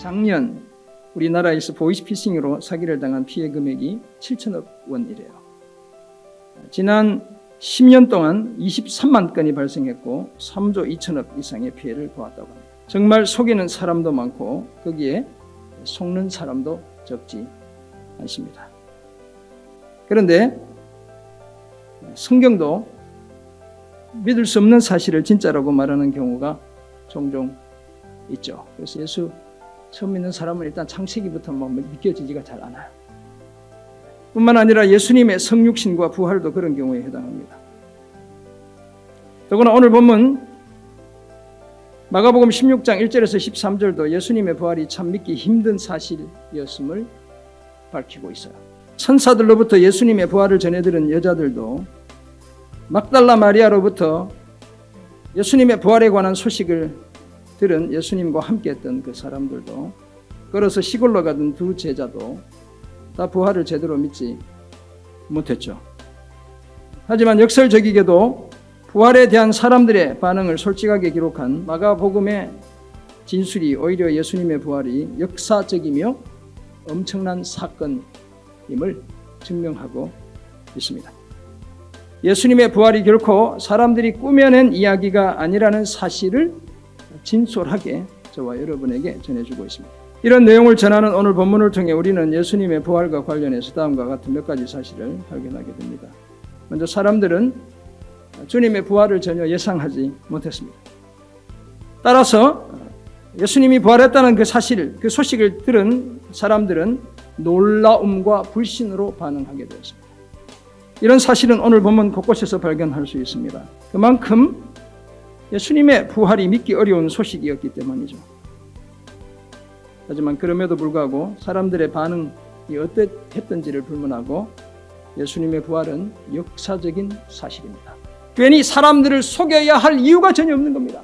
작년 우리나라에서 보이스피싱으로 사기를 당한 피해 금액이 7천억 원이래요. 지난 10년 동안 23만 건이 발생했고 3조 2천억 이상의 피해를 보았다고 합니다. 정말 속이는 사람도 많고 거기에 속는 사람도 적지 않습니다. 그런데 성경도 믿을 수 없는 사실을 진짜라고 말하는 경우가 종종 있죠. 그래서 예수 처음 믿는 사람은 일단 창세기부터 믿겨지지가 잘 않아요. 뿐만 아니라 예수님의 성육신과 부활도 그런 경우에 해당합니다. 더구나 오늘 본문 마가복음 16장 1절에서 13절도 예수님의 부활이 참 믿기 힘든 사실이었음을 밝히고 있어요. 천사들로부터 예수님의 부활을 전해들은 여자들도 막달라 마리아로부터 예수님의 부활에 관한 소식을 들은 예수님과 함께했던 그 사람들도, 걸어서 시골로 가던 두 제자도 다 부활을 제대로 믿지 못했죠. 하지만 역설적이게도 부활에 대한 사람들의 반응을 솔직하게 기록한 마가복음의 진술이 오히려 예수님의 부활이 역사적이며 엄청난 사건임을 증명하고 있습니다. 예수님의 부활이 결코 사람들이 꾸며낸 이야기가 아니라는 사실을 진솔하게 저와 여러분에게 전해주고 있습니다. 이런 내용을 전하는 오늘 본문을 통해 우리는 예수님의 부활과 관련해서 다음과 같은 몇 가지 사실을 발견하게 됩니다. 먼저 사람들은 주님의 부활을 전혀 예상하지 못했습니다. 따라서 예수님이 부활했다는 그 사실, 그 소식을 들은 사람들은 놀라움과 불신으로 반응하게 되었습니다. 이런 사실은 오늘 본문 곳곳에서 발견할 수 있습니다. 그만큼 예수님의 부활이 믿기 어려운 소식이었기 때문이죠. 하지만 그럼에도 불구하고 사람들의 반응이 어땠던지를 불문하고 예수님의 부활은 역사적인 사실입니다. 괜히 사람들을 속여야 할 이유가 전혀 없는 겁니다.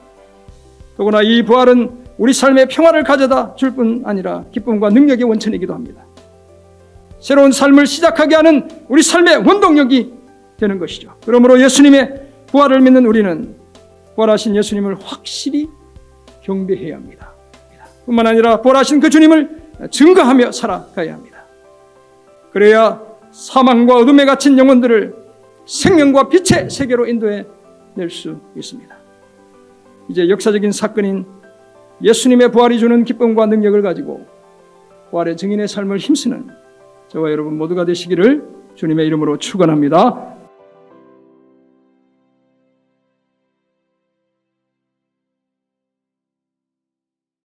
더구나 이 부활은 우리 삶의 평화를 가져다 줄 뿐 아니라 기쁨과 능력의 원천이기도 합니다. 새로운 삶을 시작하게 하는 우리 삶의 원동력이 되는 것이죠. 그러므로 예수님의 부활을 믿는 우리는 부활하신 예수님을 확실히 경배해야 합니다. 뿐만 아니라 부활하신 그 주님을 증거하며 살아가야 합니다. 그래야 사망과 어둠에 갇힌 영혼들을 생명과 빛의 세계로 인도해 낼 수 있습니다. 이제 역사적인 사건인 예수님의 부활이 주는 기쁨과 능력을 가지고 부활의 증인의 삶을 힘쓰는 저와 여러분 모두가 되시기를 주님의 이름으로 축원합니다.